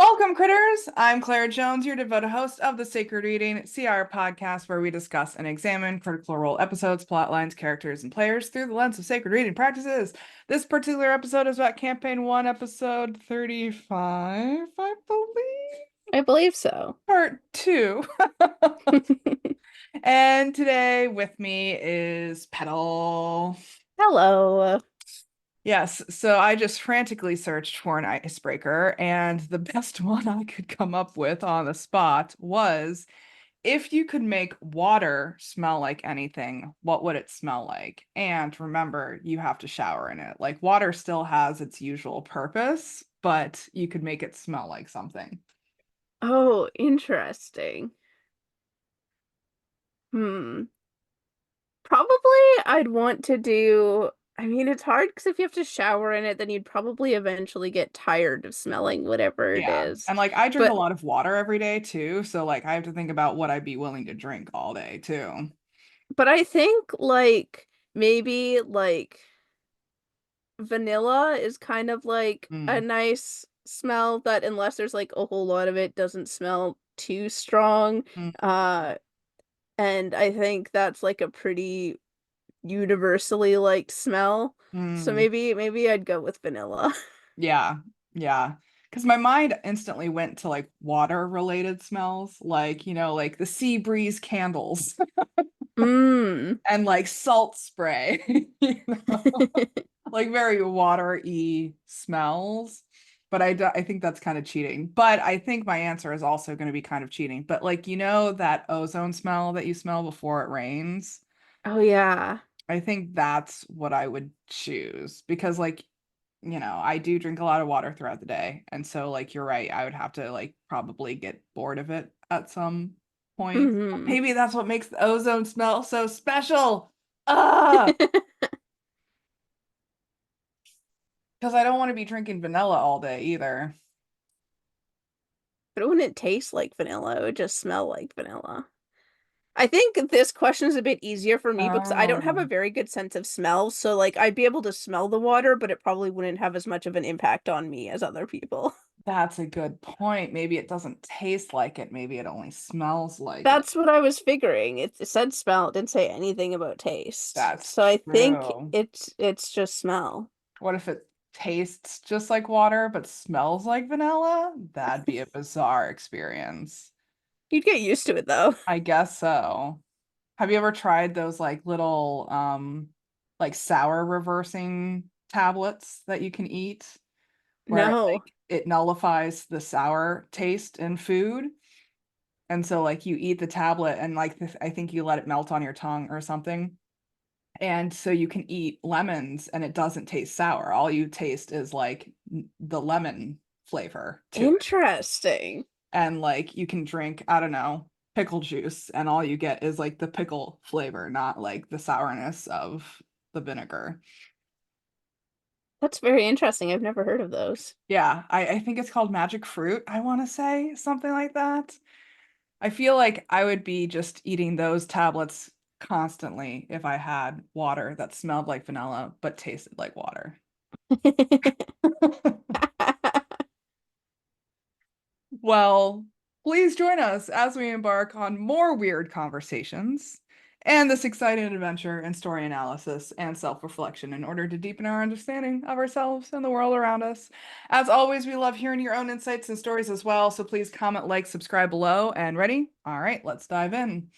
Welcome, critters! I'm Claire Jones, your devoted host of the Sacred Reading CR podcast, where we discuss and examine critical role episodes, plot lines, characters, and players through the lens of sacred reading practices. This particular episode is about Campaign 1, Episode 35, I believe, I believe so. Part 2. And today with me is Petall. Hello. Yes, so I just frantically searched for an icebreaker, and the best one I could come up with on the spot was if you could make water smell like anything, what would it smell like? And remember, you have to shower in it. Like water still has its usual purpose, but you could make it smell like something. Oh, interesting. Hmm. Probably I'd want to do, I mean, it's hard because if you have to shower in it, then you'd probably eventually get tired of smelling whatever it Yeah. is. And like I drink a But lot of water every day too, so like I have to think about what I'd be willing to drink all day too. but I think maybe vanilla is kind of like a Mm, nice smell that unless there's like a whole lot of it doesn't smell too strong. mm, Uh and I think that's like a pretty universally liked smell. So mm. maybe I'd go with vanilla. Yeah, yeah. Because my mind instantly went to like water related smells, like, like the sea breeze candles Mm. and like salt spray, like very watery smells. But I think that's kind of cheating. But I think my answer is also going to be kind of cheating. But like, that ozone smell that you smell before it rains? Oh yeah. I think that's what I would choose because like I do drink a lot of water throughout the day. And so, like, you're right. I would have to, like, probably get bored of it at some point. Hmm. Maybe that's what makes the ozone smell so special. Ah, because I don't want to be drinking vanilla all day either. But it wouldn't taste like vanilla. It would just smell like vanilla. I think this question is a bit easier for me because I don't have Oh, a very good sense of smell. So like I'd be able to smell the water, but it probably wouldn't have as much of an impact on me as other people. that's a good point. Maybe it doesn't taste like it. Maybe it only smells like it. That's what I was figuring. It said smell, it didn't say anything about taste. That's So I think true. it's just smell. What if it tastes just like water but smells like vanilla? That'd be a bizarre experience. You'd get used to it though. I guess so. Have you ever tried those like little like sour reversing tablets that you can eat where No. like it nullifies the sour taste in food? And so like you eat the tablet and like I think you let it melt on your tongue or something. And so you can eat lemons and it doesn't taste sour. All you taste is like the lemon flavor to it. Interesting. And like you can drink, I don't know, pickle juice, and all you get is like the pickle flavor, not like the sourness of the vinegar. That's very interesting. I've never heard of those. Yeah, I think it's called magic fruit, I want to say, something like that. I feel like I would be just eating those tablets constantly if I had water that smelled like vanilla but tasted like water. Well, please join us as we embark on more weird conversations and this exciting adventure in story analysis and self-reflection in order to deepen our understanding of ourselves and the world around us. As always, we love hearing your own insights and stories as well, so please comment, like, subscribe below, and ready? All right, let's dive in.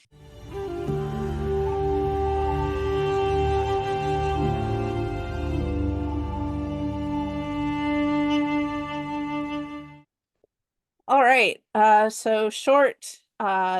All right. So short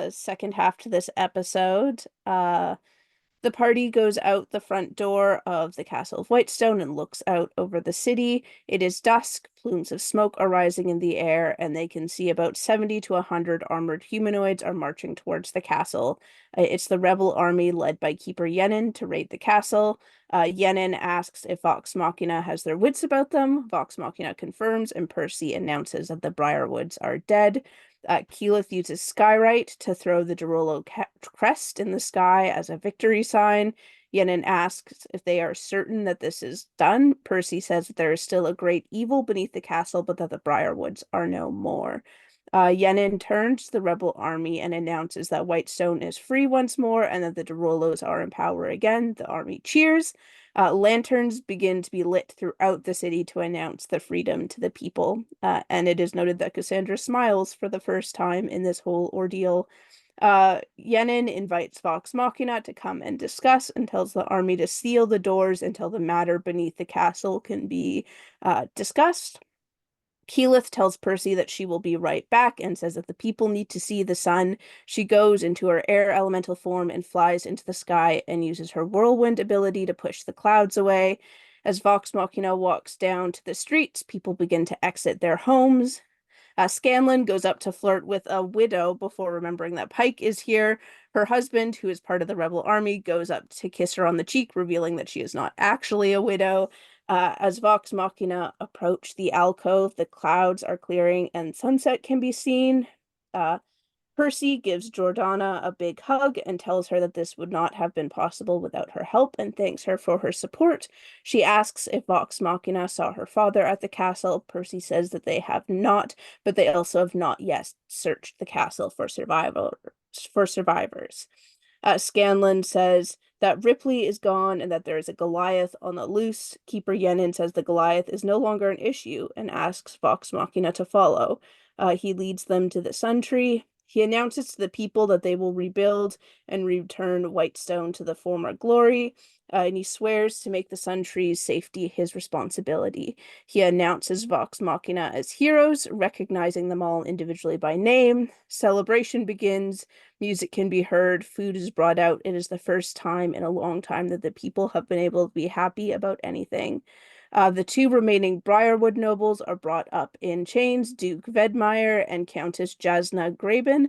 second half to this episode. The party goes out the front door of the Castle of Whitestone and looks out over the city. It is dusk, plumes of smoke are rising in the air, and they can see about 70 to 100 armored humanoids are marching towards the castle. It's the rebel army led by Keeper Yenin to raid the castle. Yenin asks if Vox Machina has their wits about them. Vox Machina confirms, and Percy announces that the Briarwoods are dead. Keyleth uses Skywrite to throw the Derolo crest in the sky as a victory sign. Yenin asks if they are certain that this is done. Percy says that there is still a great evil beneath the castle, but that the Briarwoods are no more. Yenin turns to the rebel army and announces that Whitestone is free once more and that the Derolos are in power again. The army cheers. Lanterns begin to be lit throughout the city to announce the freedom to the people. And it is noted that Cassandra smiles for the first time in this whole ordeal. Yenin invites Vox Machina to come and discuss and tells the army to seal the doors until the matter beneath the castle can be discussed. Keyleth tells Percy that she will be right back and says that the people need to see the sun. She goes into her air elemental form and flies into the sky and uses her whirlwind ability to push the clouds away. As Vox Machina walks down to the streets, people begin to exit their homes. Scanlan goes up to flirt with a widow before remembering that Pike is here. Her husband, who is part of the rebel army, goes up to kiss her on the cheek, revealing that she is not actually a widow. As Vox Machina approach the alcove, the clouds are clearing and sunset can be seen. Uh, Percy gives Jordana a big hug and tells her that this would not have been possible without her help and thanks her for her support. She asks if Vox Machina saw her father at the castle. Percy says that they have not, but they also have not yet searched the castle for survivors. Scanlan says that Ripley is gone and that there is a Goliath on the loose. Keeper Yenin says the Goliath is no longer an issue and asks Vox Machina to follow. He leads them to the Sun Tree. He announces to the people that they will rebuild and return Whitestone to the former glory, and he swears to make the Sun Tree's safety his responsibility. He announces Vox Machina as heroes, recognizing them all individually by name. Celebration begins. Music can be heard. Food is brought out. It is the first time in a long time that the people have been able to be happy about anything. The two remaining Briarwood nobles are brought up in chains, Duke Vedmeyer and Countess Jasna Graben.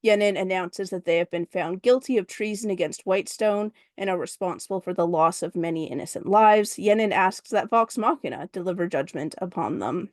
Yenin announces that they have been found guilty of treason against Whitestone and are responsible for the loss of many innocent lives. Yenin asks that Vox Machina deliver judgment upon them.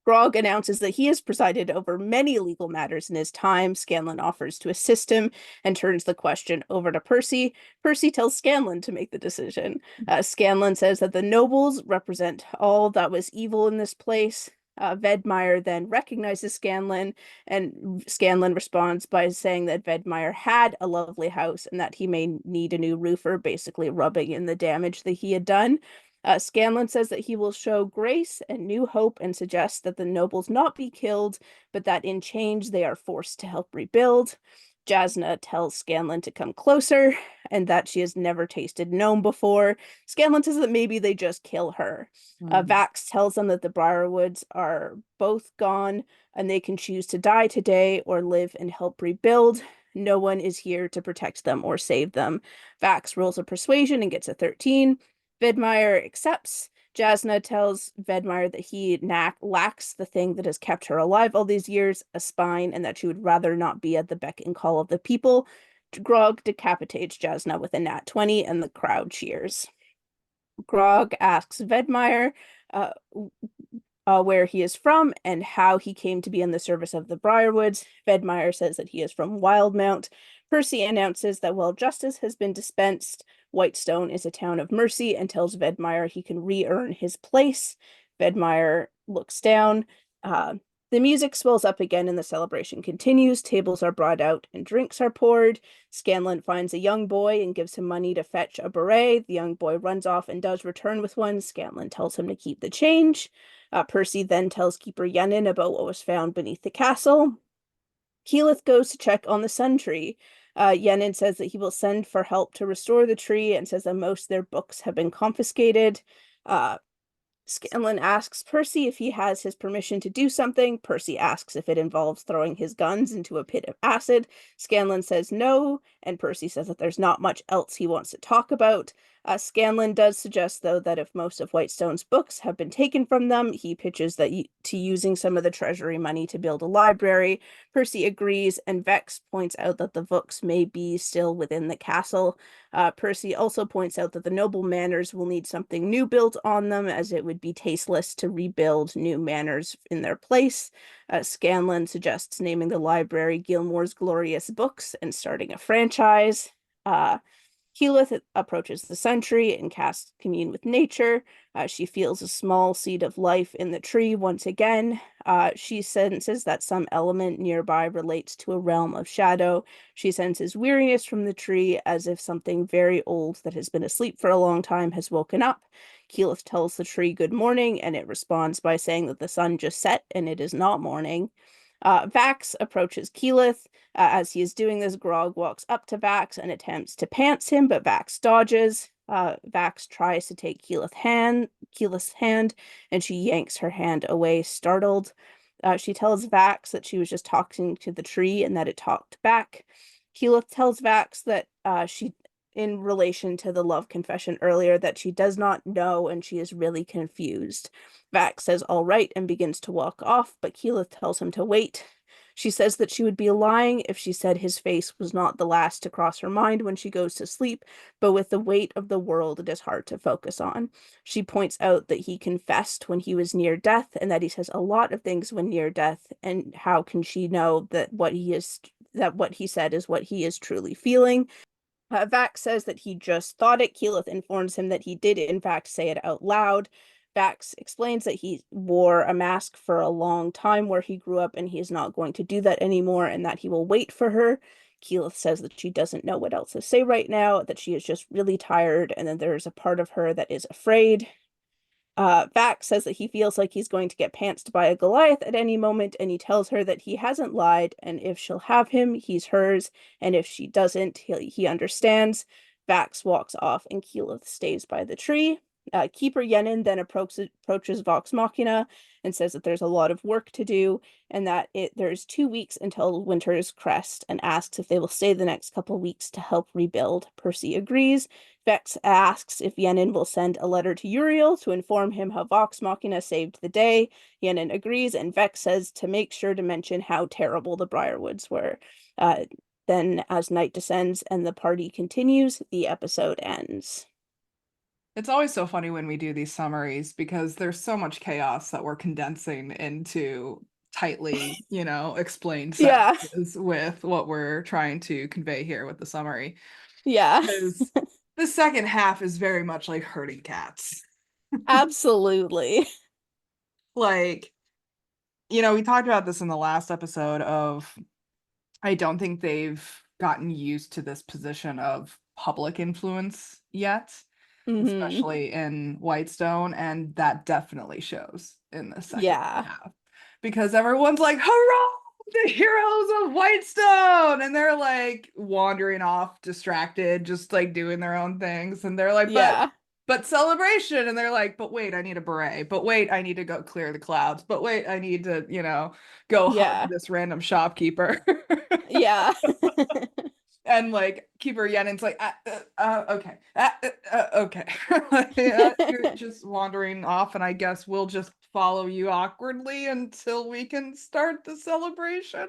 Grog announces that he has presided over many legal matters in his time. Scanlan offers to assist him and turns the question over to Percy. Percy tells Scanlan to make the decision. Scanlan says that the nobles represent all that was evil in this place. Vedmeyer then recognizes Scanlan, and Scanlan responds by saying that Vedmeyer had a lovely house and that he may need a new roofer, basically rubbing in the damage that he had done. Scanlan says that he will show grace and new hope and suggests that the nobles not be killed, but that in change they are forced to help rebuild. Jasna tells Scanlan to come closer and that she has never tasted gnome before. Scanlan says that maybe they just kill her. Vax tells them that the Briarwoods are both gone and they can choose to die today or live and help rebuild. No one is here to protect them or save them. Vax rolls a persuasion and gets a 13. Vedmeyer accepts. Jasna tells Vedmeyer that he lacks the thing that has kept her alive all these years, a spine, and that she would rather not be at the beck and call of the people. Grog decapitates Jasna with a nat 20, and the crowd cheers. Grog asks Vedmeyer where he is from and how he came to be in the service of the Briarwoods. Vedmeyer says that he is from Wildmount. Percy announces that while justice has been dispensed, Whitestone is a town of mercy and tells Vedmeyer he can re-earn his place. Vedmeyer looks down. The music swells up again and the celebration continues. Tables are brought out and drinks are poured. Scanlan finds a young boy and gives him money to fetch a beret. The young boy runs off and does return with one. Scanlan tells him to keep the change. Percy then tells Keeper Yenin about what was found beneath the castle. Keyleth goes to check on the sun tree. Yenin says that he will send for help to restore the tree and says that most of their books have been confiscated. Scanlan asks Percy if he has his permission to do something. Percy asks if it involves throwing his guns into a pit of acid. Scanlan says no, and Percy says that there's not much else he wants to talk about. Scanlan does suggest, though, that if most of Whitestone's books have been taken from them, he pitches that to using some of the treasury money to build a library. Percy agrees, and Vex points out that the books may be still within the castle. Percy also points out that the noble manors will need something new built on them, as it would be tasteless to rebuild new manors in their place. Scanlan suggests naming the library Gilmore's Glorious Books and starting a franchise. Keyleth approaches the sentry and casts commune with nature. She feels a small seed of life in the tree once again. She senses that some element nearby relates to a realm of shadow. She senses weariness from the tree, as if something very old that has been asleep for a long time has woken up. Keyleth tells the tree good morning, and it responds by saying that the sun just set and it is not morning. Vax approaches Keyleth. As he is doing this, Grog walks up to Vax and attempts to pants him, but Vax dodges. Vax tries to take Keyleth's hand, and she yanks her hand away, startled. She tells Vax that she was just talking to the tree and that it talked back. Keyleth tells Vax that in relation to the love confession earlier, that she does not know and she is really confused. Vax says all right and begins to walk off, but Keyleth tells him to wait. She says that she would be lying if she said his face was not the last to cross her mind when she goes to sleep, but with the weight of the world, it is hard to focus on. She points out that he confessed when he was near death and that he says a lot of things when near death, and how can she know that what he said is what he is truly feeling? Vax says that he just thought it. Keyleth informs him that he did, in fact, say it out loud. Vax explains that he wore a mask for a long time where he grew up and he is not going to do that anymore and that he will wait for her. Keyleth says that she doesn't know what else to say right now, that she is just really tired, and that there's a part of her that is afraid. Vax says that he feels like he's going to get pantsed by a Goliath at any moment, and he tells her that he hasn't lied, and if she'll have him, he's hers, and if she doesn't, he understands. Vax walks off, and Keyleth stays by the tree. Keeper Yenin then approaches Vox Machina and says that there's a lot of work to do, and that there's 2 weeks until Winter's Crest, and asks if they will stay the next couple weeks to help rebuild. Percy agrees. Vex asks if Yenin will send a letter to Uriel to inform him how Vox Machina saved the day. Yenin agrees, and Vex says to make sure to mention how terrible the Briarwoods were. Then, as night descends and the party continues, the episode ends. It's always so funny when we do these summaries because there's so much chaos that we're condensing into tightly, explained Yeah, sentences with what we're trying to convey here with the summary. yeah, Because the second half is very much like herding cats. absolutely. Like, we talked about this in the last episode of I don't think they've gotten used to this position of public influence yet, Hmm. especially in Whitestone, and that definitely shows in the second Yeah, half because everyone's like, "Hurrah, the heroes of Whitestone!" and they're like wandering off, distracted, just like doing their own things, and they're like, yeah, But celebration," and they're like, "But wait, I need a beret. But wait, I need to go clear the clouds. But wait, I need to, go hug yeah, this random shopkeeper." yeah, And like Keeper Yenin's like, okay, okay, you're just wandering off, and I guess we'll just follow you awkwardly until we can start the celebration.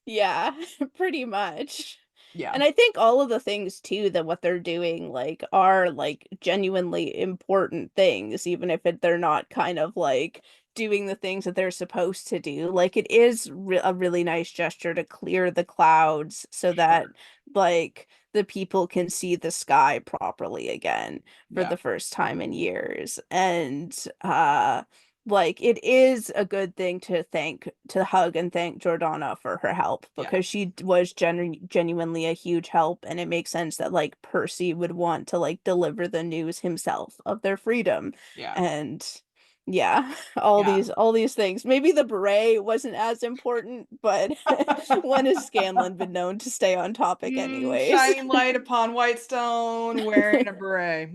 yeah, pretty much. Yeah, And I think all of the things too that what they're doing like are like genuinely important things, even if they're not kind of like doing the things that they're supposed to do. Like it is a really nice gesture to clear the clouds so that sure. like the people can see the sky properly again for Yeah, the first time in years. And like it is a good thing to hug and thank Jordana for her help, yeah, because she was genuinely a huge help, and it makes sense that like Percy would want to like deliver the news himself of their freedom. yeah, And yeah, all yeah. these things. Maybe the beret wasn't as important, but when has Scanlan been known to stay on topic anyways? Shining light upon Whitestone, wearing a beret.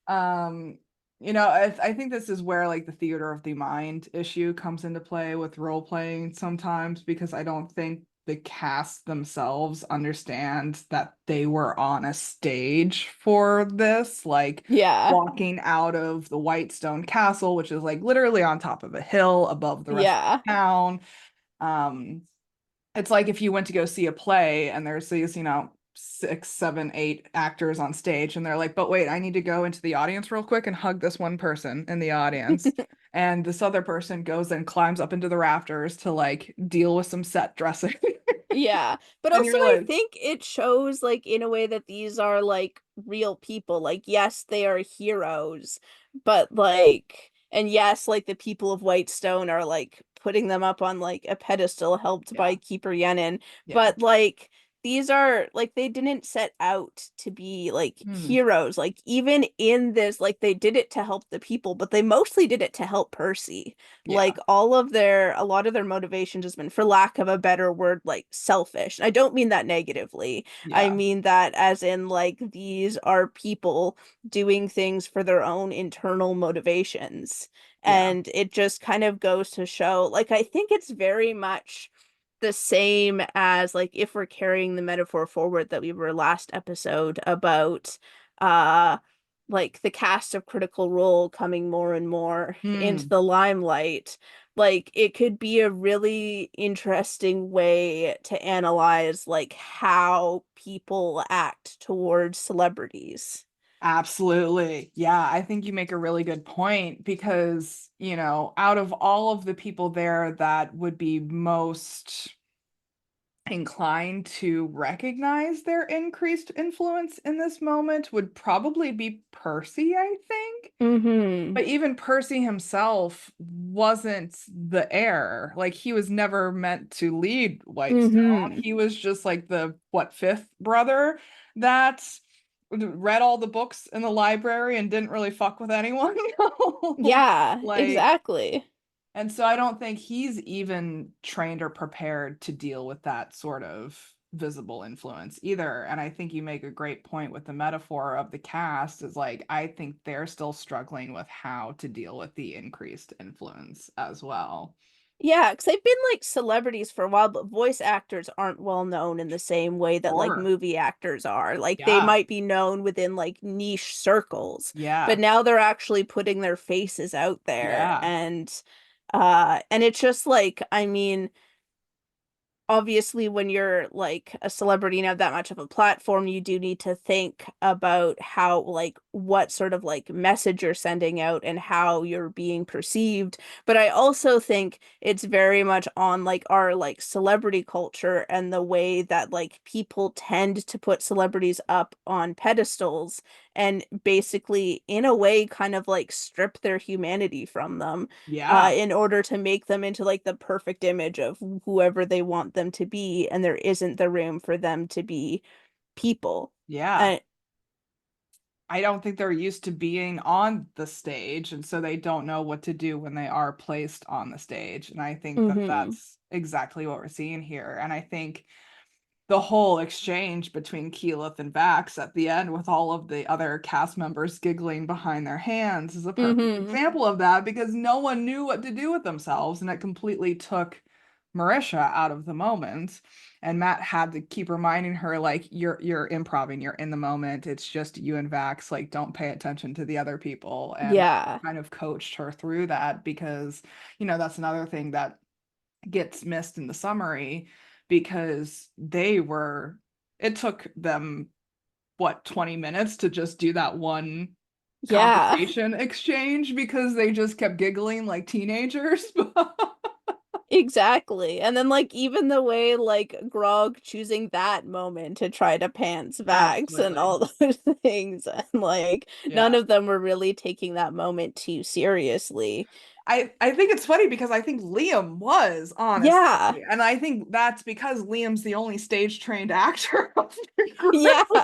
Um, I think this is where like the theater of the mind issue comes into play with role playing sometimes because I don't think the cast themselves understand that they were on a stage for this, like Yeah, walking out of the Whitestone Castle, which is like literally on top of a hill above the rest of yeah, the town. Um, it's like if you went to go see a play and there's these, 6, 7, 8 actors on stage, and they're like, but wait, I need to go into the audience real quick and hug this one person in the audience. And this other person goes and climbs up into the rafters to like deal with some set dressing. Yeah. But And also you're I like, think it shows like in a way that these are like real people. Like yes, they are heroes, but like and yes, like the people of Whitestone are like putting them up on like a pedestal helped by yeah, Keeper Yenin, yeah. but like these are like they didn't set out to be like Hmm. heroes. Like even in this, like they did it to help the people, but they mostly did it to help Percy. Yeah, Like a lot of their motivation has been, for lack of a better word, like selfish. I don't mean that negatively. I yeah, mean that as in like these are people doing things for their own internal motivations. yeah. And it just kind of goes to show, like, I think it's very much the same as like if we're carrying the metaphor forward that we were last episode about uh like the cast of Critical Role coming more and more into Hmm. the limelight, like it could be a really interesting way to analyze like how people act towards celebrities. Absolutely. Yeah, I think you make a really good point because, out of all of the people there that would be most inclined to recognize their increased influence in this moment would probably be Percy, I think. Mm-hmm. But even Percy himself wasn't the heir. Like he was never meant to lead Whitestone. Mm-hmm. He was just like the fifth brother that read all the books in the library and didn't really fuck with anyone. Yeah, Like, exactly. and so I don't think he's even trained or prepared to deal with that sort of visible influence either. And I think you make a great point with the metaphor of the cast is like, I think they're still struggling with how to deal with the increased influence as well. Yeah, because they've been like celebrities for a while, but voice actors aren't well known in the same way that like Sure. movie actors are. Like they Yeah. might be known within like niche circles, but Yeah. now they're actually putting their faces out there Yeah. and it's just like, I mean, obviously when you're like a celebrity and have that much of a platform, you do need to think about how like what sort of like message you're sending out and how you're being perceived. But I also think it's very much on like our like celebrity culture and the way that like people tend to put celebrities up on pedestals and basically in a way kind of like strip their humanity from them Yeah. in order to make them into like the perfect image of whoever they want them to be, and there isn't the room for them to be people. Yeah. And I don't think they're used to being on the stage, and so they don't know what to do when they are placed on the stage. And I think that mm-hmm, that's exactly what we're seeing here. And I think the whole exchange between Keyleth and Vax at the end with all of the other cast members giggling behind their hands is a perfect mm-hmm, example of that because no one knew what to do with themselves and it completely took Marisha out of the moment. And Matt had to keep reminding her, like, you're improving, you're in the moment. It's just you and Vax, like, don't pay attention to the other people. And yeah, kind of coached her through that because, that's another thing that gets missed in the summary because it took them what 20 minutes to just do that one yeah. conversation exchange because they just kept giggling like teenagers. Exactly. And then like even the way like Grog choosing that moment to try to pants Vax and Absolutely. all those things and like none Yeah. of them were really taking that moment too seriously. I think it's funny because I think Liam was, Yeah. honestly. And I think that's because Liam's the only stage trained actor of the Yeah. group.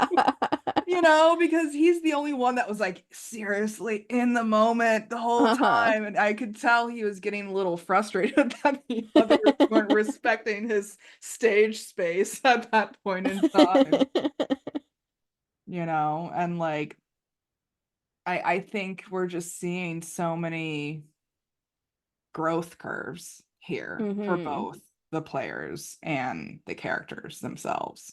Because he's the only one that was like seriously in the moment the whole Uh-huh. time. And I could tell he was getting a little frustrated that the others weren't respecting his stage space at that point in time, and like I think we're just seeing so many growth curves here for hmm both the players and the characters themselves.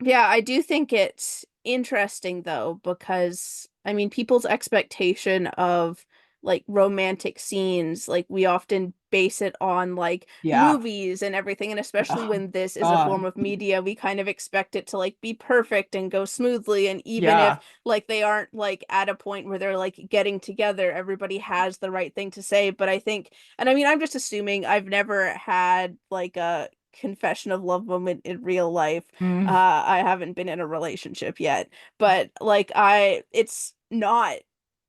Yeah, I do think it's interesting though, because I mean, people's expectation of like romantic scenes, like we often base it on like Yeah. movies and everything, and especially Oh, when this is a form God. of media, we kind of expect it to like be perfect and go smoothly. And even if Yeah. like they aren't like at a point where they're like getting together, everybody has the right thing to say. But I think, and I mean, I'm just assuming I've never had like a confession of love moment in real life. Mm, I haven't been in a relationship yet, but like it's not,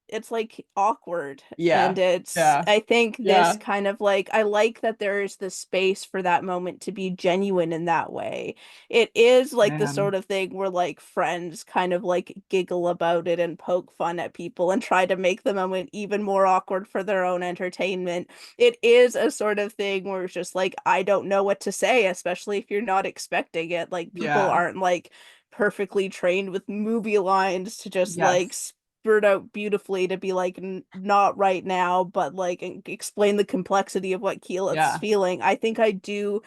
it's like awkward, yeah. and it's, Yeah. I think this Yeah. kind of like, I like that there is the space for that moment to be genuine in that way. It is like the Man. sort of thing where like friends kind of like giggle about it and poke fun at people and try to make the moment even more awkward for their own entertainment. It is a sort of thing where it's just like, I don't know what to say, especially if you're not expecting it. Like people Yeah. aren't like perfectly trained with movie lines to just like Yes. spurt out beautifully to be like, not right now, but like explain the complexity of what Keyleth's Yeah. feeling. I think I do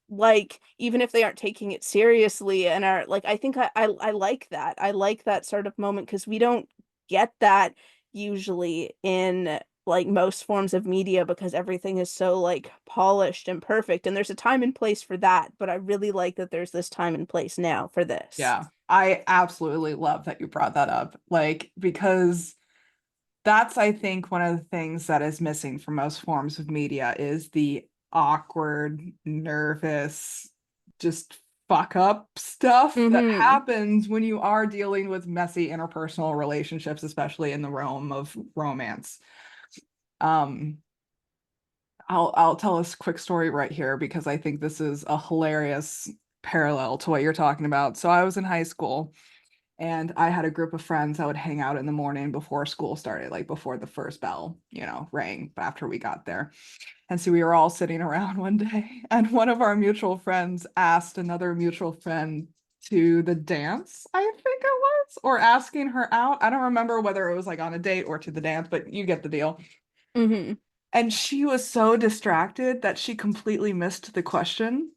like, even if they aren't taking it seriously and are like, I think I like that. I like that sort of moment because we don't get that usually in like most forms of media because everything is so like polished and perfect, and there's a time and place for that, but I really like that there's this time and place now for this. Yeah. I absolutely love that you brought that up. Like, because that's, I think, one of the things that is missing from most forms of media is the awkward, nervous, just fuck up stuff that Mm-hmm. happens when you are dealing with messy interpersonal relationships, especially in the realm of romance. Um, I'll tell a quick story right here because I think this is a hilarious parallel to what you're talking about. So I was in high school and I had a group of friends that would hang out in the morning before school started, like before the first bell, rang after we got there. And so we were all sitting around one day, and one of our mutual friends asked another mutual friend to the dance, I think it was, or asking her out. I don't remember whether it was like on a date or to the dance, but you get the deal. Mm-hmm. And she was so distracted that she completely missed the question.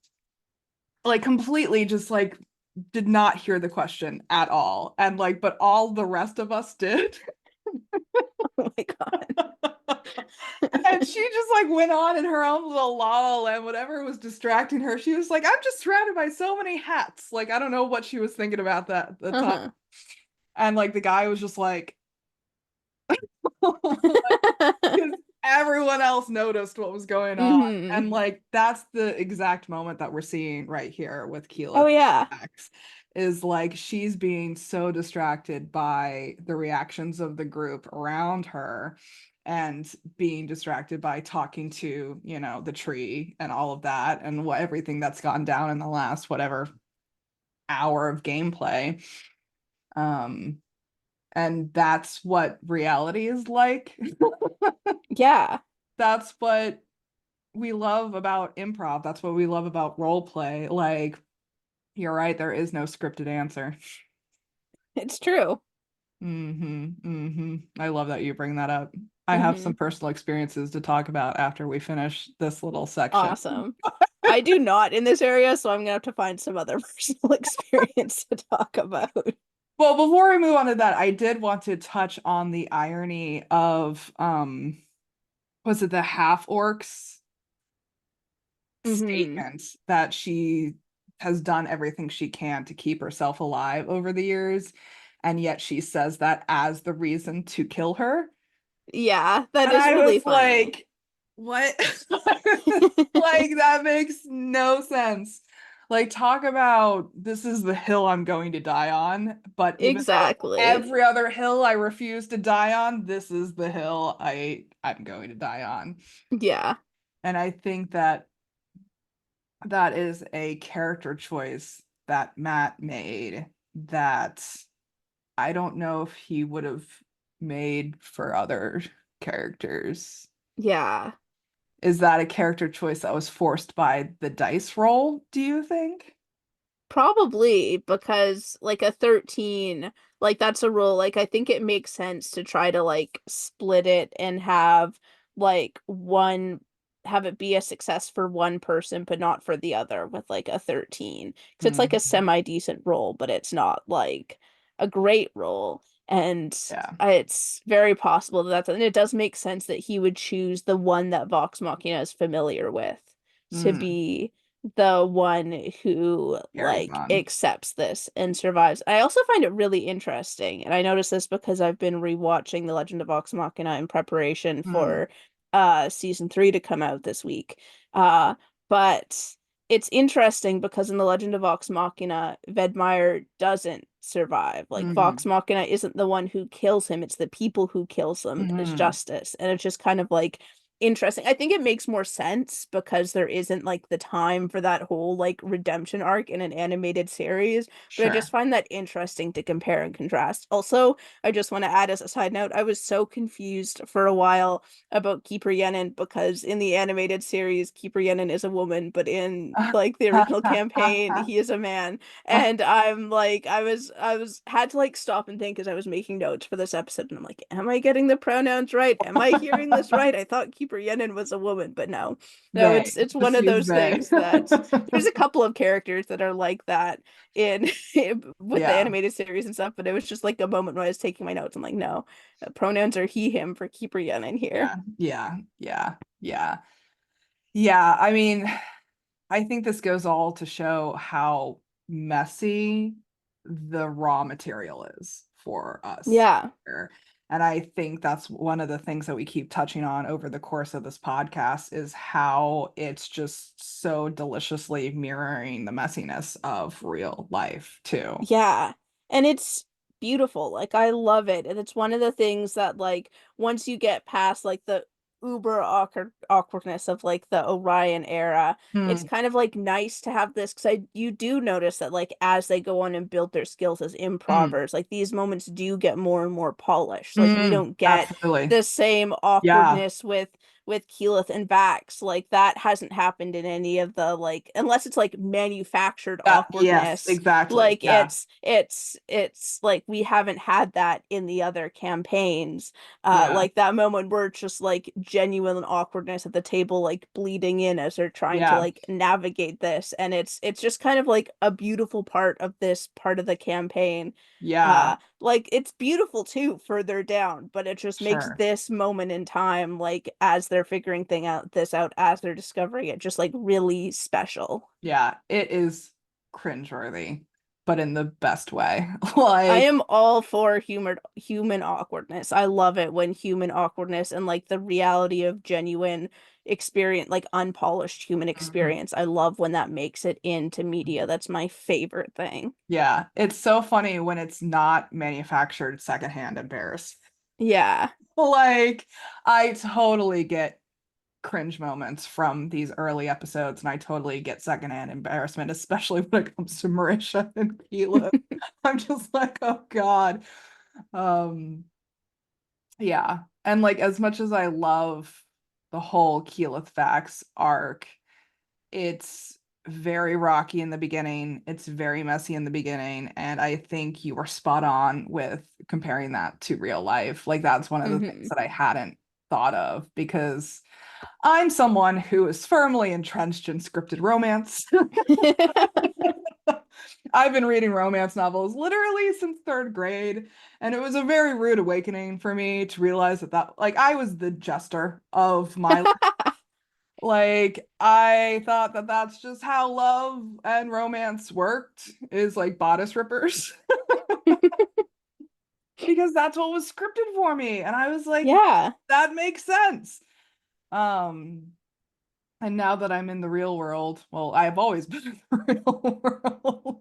Like completely just like did not hear the question at all. And like, but all the rest of us did. Oh my God. And she just like went on in her own little la la land, whatever was distracting her. She was like, I'm just surrounded by so many hats. Like, I don't know what she was thinking about that at the time. Uh-huh. And like the guy was just like, like, because everyone else noticed what was going on. Mm-hmm. And like that's the exact moment that we're seeing right here with Oh Keela yeah. X is like she's being so distracted by the reactions of the group around her and being distracted by talking to, the tree and all of that and what everything that's gone down in the last whatever hour of gameplay. Um, and that's what reality is like. Yeah. That's what we love about improv. That's what we love about role play. Like, you're right, there is no scripted answer. It's true. I love that you bring that up. I have Mm-hmm. some personal experiences to talk about after we finish this little section. Awesome. I do not in this area, so I'm gonna have to find some other personal experience to talk about. Well, before we move on to that, I did want to touch on the irony of was it the half orcs Mm-hmm. statement that she has done everything she can to keep herself alive over the years, and yet she says that as the reason to kill her. Yeah, that And is I really was funny. like, what? Like, that makes no sense. Like, talk about this is the hill I'm going to die on, but even though Exactly. every other hill I refuse to die on, this is the hill I'm going to die on. Yeah. And I think that that is a character choice that Matt made that I don't know if he would have made for other characters. Yeah. Is that a character choice that was forced by the dice roll, do you think? Probably because like a 13, like that's a rule. Like I think it makes sense to try to like split it and have like one, have it be a success for one person but not for the other with like a 13. Because it's like a Hmm. semi-decent roll, but it's not like a great roll. And Yeah. it's very possible that and it does make sense that he would choose the one that Vox Machina is familiar with to Mm. be the one who Carries like on. accepts this and survives. I also find it really interesting, and I noticed this because I've been rewatching The Legend of Vox Machina in preparation Mm. for season 3 to come out this week. Uh but it's interesting because in The Legend of Vox Machina, Vedmire doesn't survive. Like Vox Mm. Machina isn't the one who kills him, it's the people who kills them as Hmm. justice. And it's just kind of like interesting. I think it makes more sense because there isn't like the time for that whole like redemption arc in an animated series. But I just Sure. find that interesting to compare and contrast. Also, I just want to add as a side note, I was so confused for a while about Keeper Yenin because in the animated series, Keeper Yenin is a woman, but in like the original campaign, he is a man. And I'm like, I was had to like stop and think as I was making notes for this episode, and I'm like, am I getting the pronouns right? Am I hearing this right? I thought Keeper Yenin was a woman, but no. No, They. it's one Just of use those they. things that there's a couple of characters that are like that in with the Yeah. animated series and stuff, but it was just like a moment when I was taking my notes. I'm like, no, pronouns are he, him for Keeper Yenin here. Yeah. Yeah. Yeah. Yeah. Yeah. I mean, I think this goes all to show how messy the raw material is for us Yeah. here. And I think that's one of the things that we keep touching on over the course of this podcast is how it's just so deliciously mirroring the messiness of real life too. Yeah. And it's beautiful. Like I love it. And it's one of the things that like once you get past like the uber awkwardness of like the Orion era, it's Hmm. kind of like nice to have this because I you do notice that like as they go on and build their skills as Mm. improvers, like these moments do get more and more polished. Like we Mm. don't get Absolutely. the same Yeah. awkwardness with Keyleth and Vax. Like that hasn't happened in any of the like unless it's like manufactured Yes, awkwardness exactly. like Yeah. it's like we haven't had that in the other campaigns. Yeah. Like that moment where it's just like genuine awkwardness at the table, like bleeding in as they're trying to Yeah. like navigate this. And it's just kind of like a beautiful part of this part of the campaign. Yeah. Like it's beautiful too further down, but it just makes Sure. this moment in time, like as they're figuring this out, as they're discovering it, just like really special. Yeah, it is cringeworthy, but in the best way. I Like, am all for human awkwardness. I love it when human awkwardness and like the reality of genuine experience, like unpolished human mhm. experience. I love when that makes it into media. That's my favorite thing. Yeah, it's so funny when it's not manufactured secondhand embarrassed. Yeah. Like, I totally get cringe moments from these early episodes, and I totally get secondhand embarrassment, especially when it comes to Marisha and Keela. I'm just like, oh God. Um, yeah. And like as much as I love the whole Keyleth Vax arc, it's very rocky in the beginning. It's very messy in the beginning. And I think you were spot on with comparing that to real life. Like that's one of the things Hmm. that I hadn't thought of because I'm someone who is firmly entrenched in scripted romance. I've been reading romance novels literally since third grade, and it was a very rude awakening for me to realize like I was the jester of my like I thought that that's just how love and romance worked is like bodice rippers because that's what was scripted for me, and I was like, Yeah. that makes sense. Um, And now that I'm in the real world, well, I've always been in the real world,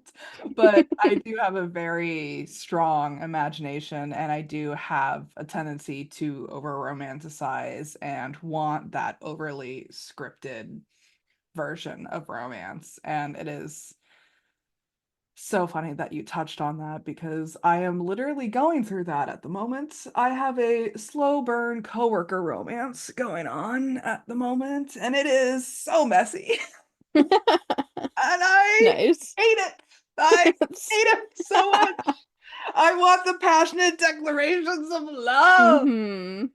but I do have a very strong imagination and I do have a tendency to over romanticize and want that overly scripted version of romance. And it is so funny that you touched on that because I am literally going through that at the moment. I have a slow burn coworker romance going on at the moment, and it is so messy. And I Nice. hate it. I hate it so much. I want the passionate declarations of love. Hmm.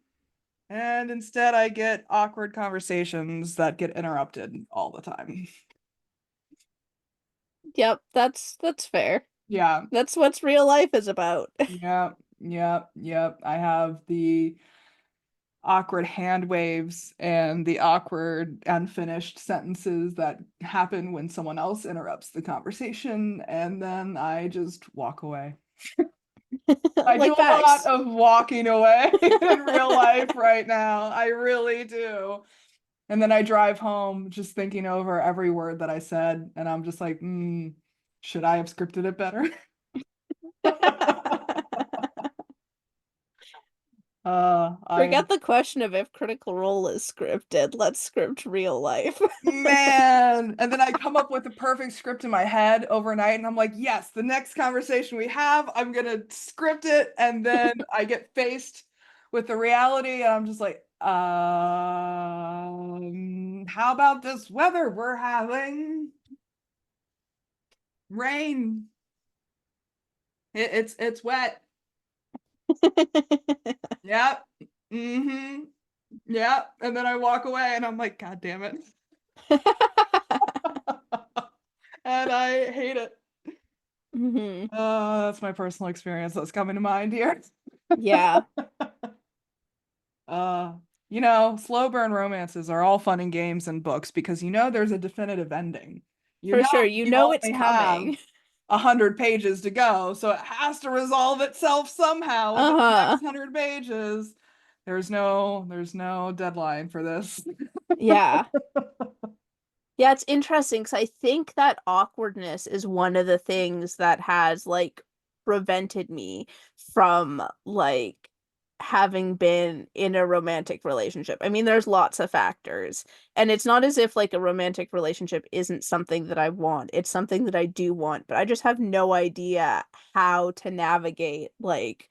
And instead, I get awkward conversations that get interrupted all the time. Yep, that's fair. Yeah, That's what real life is about. yep, yep, yep. I have the awkward hand waves and the awkward unfinished sentences that happen when someone else interrupts the conversation, and then I just walk away. I do Like a lot Vax. of walking away in real life right now. I really do. And then I drive home just thinking over every word that I said, and I'm just like, should I have scripted it better? I Forget the question of if Critical Role is scripted. Let's script real life. Man. And then I come up with a perfect script in my head overnight, and I'm like, yes, the next conversation we have, I'm gonna script it, and then I get faced with the reality, and I'm just like, how about this weather we're having? Rain. It's wet. Yep. Mm-hmm. Yep. And then I walk away and I'm like, God damn it. And I hate it. hmm That's my personal experience that's coming to mind here. Yeah, Uh, slow burn romances are all fun and games in books because there's a definitive ending. for sure. You You know it's only have coming. 100 pages to go, so it has to resolve itself somehow within the Uh-huh. next 100 pages. There's no deadline for this. Yeah. Yeah, it's interesting because I think that awkwardness is one of the things that has like prevented me from like having been in a romantic relationship. I mean, there's lots of factors, and it's not as if like a romantic relationship isn't something that I want. It's something that I do want, but I just have no idea how to navigate like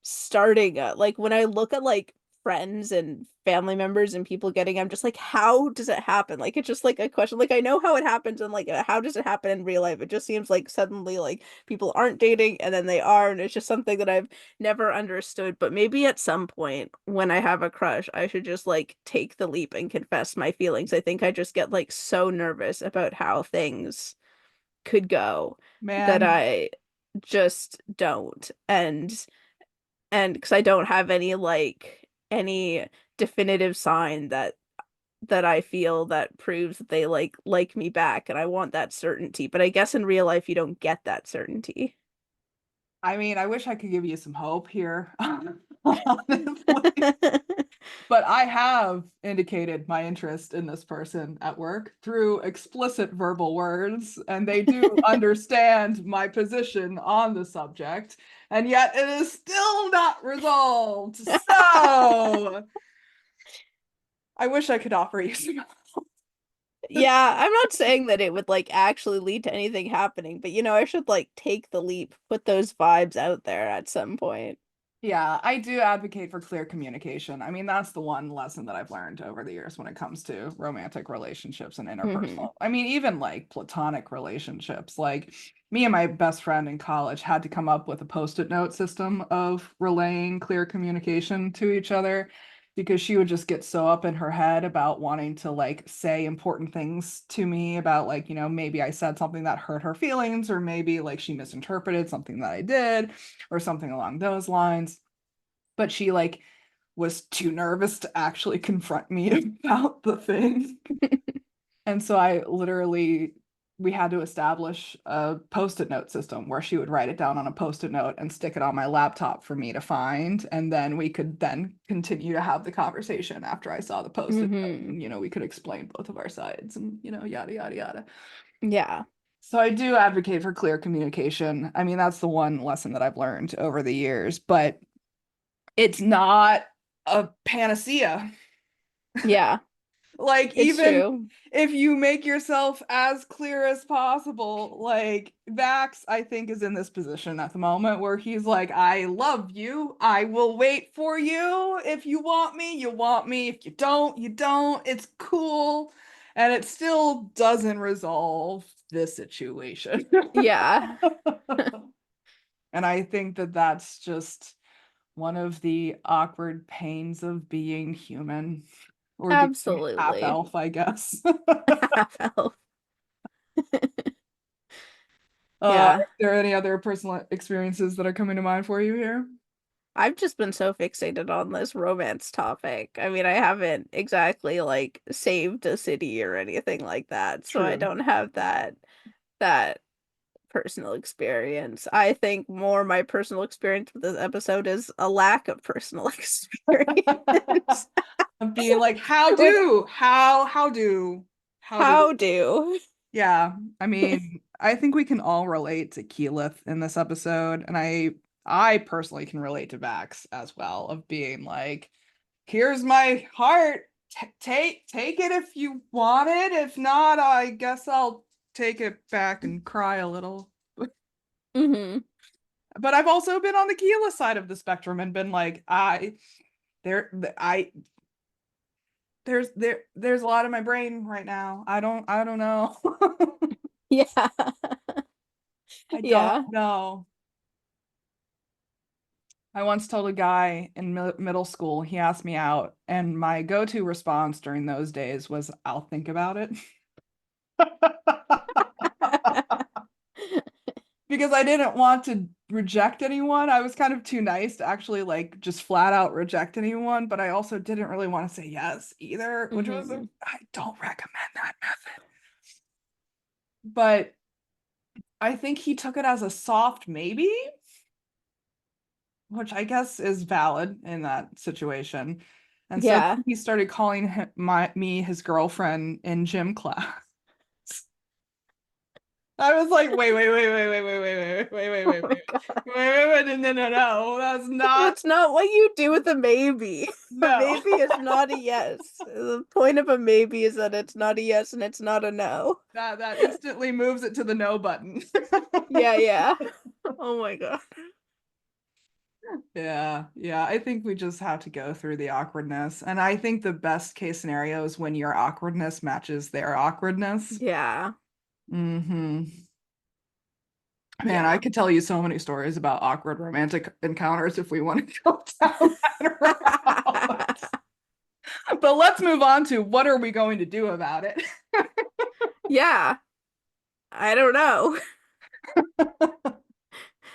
starting like when I look at like friends and family members and people getting, I'm just like, how does it happen? Like it's just like a question. Like I know how it happens and like how does it happen in real life? It just seems like suddenly like people aren't dating and then they are, and it's just something that I've never understood. But maybe at some point when I have a crush, I should just like take the leap and confess my feelings. I think I just get like so nervous about how things could go that Man, I just don't. And because I don't have any definitive sign that I feel that proves that they like me back, and I want that certainty. But I guess in real life you don't get that certainty. I mean, I wish I could give you some hope here, honestly. But I have indicated my interest in this person at work through explicit verbal words, and they do understand my position on the subject, and yet it is still not resolved. So I wish I could offer you some. Yeah, I'm not saying that it would like actually lead to anything happening, but I should like take the leap, put those vibes out there at some point. Yeah, I do advocate for clear communication. I mean, that's the one lesson that I've learned over the years when it comes to romantic relationships and hmm interpersonal. I mean, even like platonic relationships. Like me and my best friend in college had to come up with a post-it note system of relaying clear communication to each other because she would just get so up in her head about wanting to like say important things to me about like, maybe I said something that hurt her feelings or maybe like she misinterpreted something that I did or something along those lines. But she like was too nervous to actually confront me about the thing. And so we had to establish a post-it note system where she would write it down on a post-it note and stick it on my laptop for me to find. And then we could then continue to have the conversation after I saw the post-it note. hmm And, we could explain both of our sides and, yada, yada, yada. Yeah. So I do advocate for clear communication. I mean, that's the one lesson that I've learned over the years, but it's not a panacea. Yeah. Like, It's even true. if you make yourself as clear as possible, like, Vax, I think, is in this position at the moment where he's like, I love you. I will wait for you. If you want me, you want me. If you don't, you don't. It's cool. And it still doesn't resolve this situation. Yeah. And I think that that's just one of the awkward pains of being human or being half Absolutely. elf, I guess. Half elf. Are Yeah. there any other personal experiences that are coming to mind for you here? I've just been so fixated on this romance topic. I mean, I haven't exactly like saved a city or anything like that, so I True. don't have that personal experience. I think more my personal experience with this episode is a lack of personal experience. of being like, With how do. how do. Yeah, I mean, I think we can all relate to Keyleth in this episode, and I personally can relate to Vax as well, of being like, here's my heart. Take it if you want it. If not, I guess I'll take it back and cry a little. Hmm. But I've also been on the Keyleth side of the spectrum and been like, there I there's a lot in my brain right now. I don't know. Yeah. I don't Yeah. know. I once told a guy in middle school, he asked me out, and my go-to response during those days was, I'll think about it. Because I didn't want to reject anyone. I was kind of too nice to actually like just flat out reject anyone, but I also didn't really want to say yes either, which was Hmm. I don't recommend that method. But I think he took it as a soft maybe, which I guess is valid in that situation. And so Yeah. he started calling me his girlfriend in gym class. I was like, Oh my God. no, that's not, That's not what you do with a maybe. A no. maybe is not a yes. The point of a maybe is that it's not a yes and it's not a no. That instantly moves it to the no button. Yeah, yeah. Oh my God. Yeah, I think we just have to go through the awkwardness. And I think the best case scenario is when your awkwardness matches their awkwardness. Yeah. Hmm. Man, I Yeah. could tell you so many stories about awkward romantic encounters if we want to go down that route. But let's move on to what are we going to do about it? Yeah. I don't know.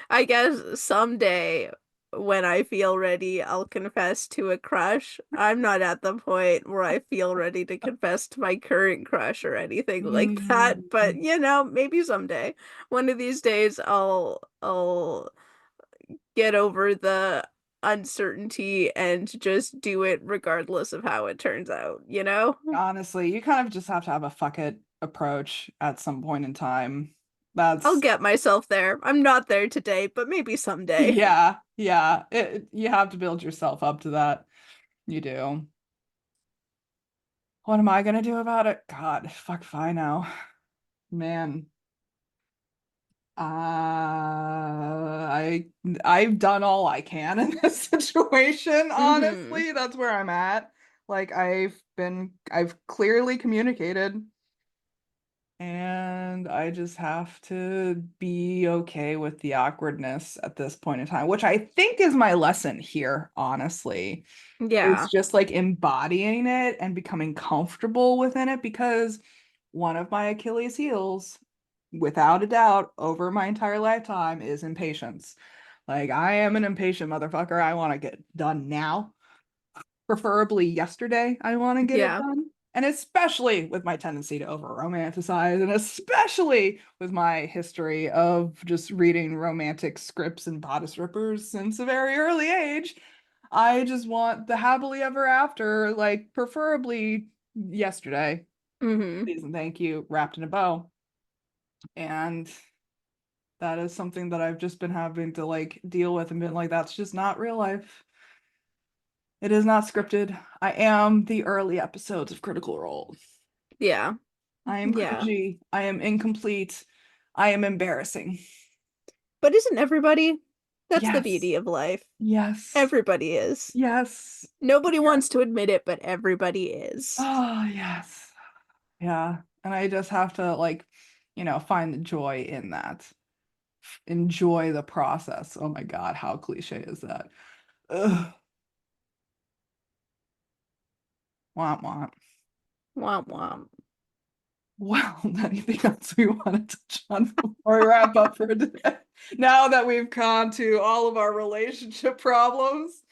I guess someday when I feel ready, I'll confess to a crush. I'm not at the point where I feel ready to confess to my current crush or anything like that, but Mm, maybe someday. One of these days I'll get over the uncertainty and just do it regardless of how it turns out, you know? honestly, you kind of just have to have a fuck it approach at some point in time. I'll That's get myself there. I'm not there today, but maybe someday. yeah. You have to build yourself up to that. You do. What am I gonna do about it? God, fuck if I know. Man, I've done all I can in this situation, Hmm. honestly. That's where I'm at. Like I've clearly communicated. And I just have to be okay with the awkwardness at this point in time, which I think is my lesson here, honestly. It's Yeah. just like embodying it and becoming comfortable within it because one of my Achilles heels, without a doubt, over my entire lifetime is impatience. Like, I am an impatient motherfucker. I want to get done now, preferably yesterday. I want to get it Yeah. done. And especially with my tendency to over romanticize, and especially with my history of just reading romantic scripts and bodice rippers since a very early age, I just want the happily ever after, like preferably yesterday. Hmm. Please and thank you, wrapped in a bow. And that is something that I've just been having to like deal with and been like, that's just not real life. It is not scripted. I am the early episodes of Critical Role. Yeah. I am Yeah. cringy. I am incomplete. I am embarrassing. But isn't everybody? That's the Yes. beauty of life. Yes. Everybody is. Yes. Nobody Yeah. wants to admit it, but everybody is. Oh, yes. Yeah. And I just have to like, find the joy in that. Enjoy the process. Oh my God, how cliche is that? Ugh. Womp womp. Womp womp. Well, anything else we want to touch on before we wrap up for today? Now that we've gone to all of our relationship problems.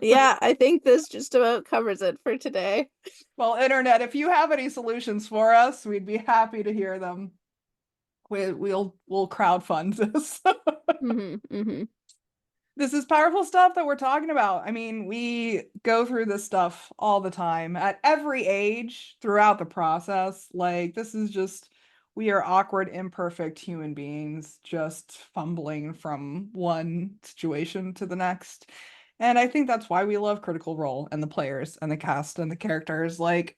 Yeah, I think this just about covers it for today. Well, internet, if you have any solutions for us, we'd be happy to hear them. We'll crowdfund this. Hmm. Hmm. This is powerful stuff that we're talking about. I mean, we go through this stuff all the time at every age throughout the process. Like, this is just, we are awkward, imperfect human beings just fumbling from one situation to the next. And I think that's why we love Critical Role and the players and the cast and the characters. Like,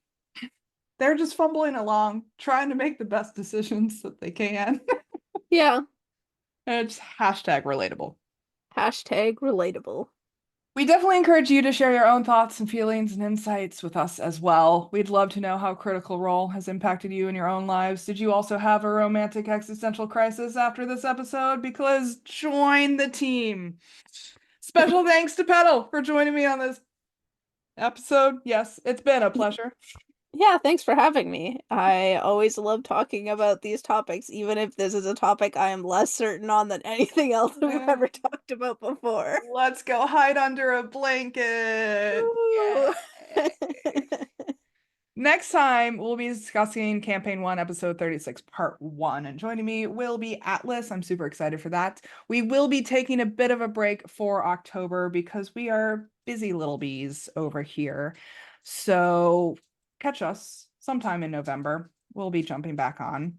they're just fumbling along, trying to make the best decisions that they can. Yeah. And it's hashtag relatable. Hashtag relatable. We definitely encourage you to share your own thoughts and feelings and insights with us as well. We'd love to know how Critical Role has impacted you in your own lives. Did you also have a romantic existential crisis after this episode? Because join the team. Special thanks to Petall for joining me on this episode. Yes, it's been a pleasure. Yeah, thanks for having me. I always love talking about these topics, even if this is a topic I am less certain on than anything else we've Eh, ever talked about before. let's go hide under a blanket. Ooh. Yay. Next time, we'll be discussing Campaign 1, Episode 36, Part 1. And joining me will be Atlas. I'm super excited for that. We will be taking a bit of a break for October because we are busy little bees over here. So catch us sometime in November. We'll be jumping back on.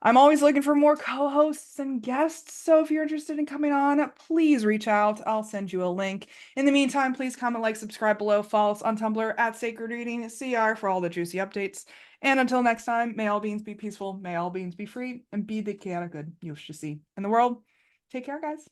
I'm always looking for more co-hosts and guests, so if you're interested in coming on, please reach out. I'll send you a link. In the meantime, please comment, like, subscribe below, follow us on Tumblr at Sacred Reading CR for all the juicy updates. And until next time, may all beings be peaceful, may all beings be free, and be the chaotic good you wish to see in the world. Take care, guys.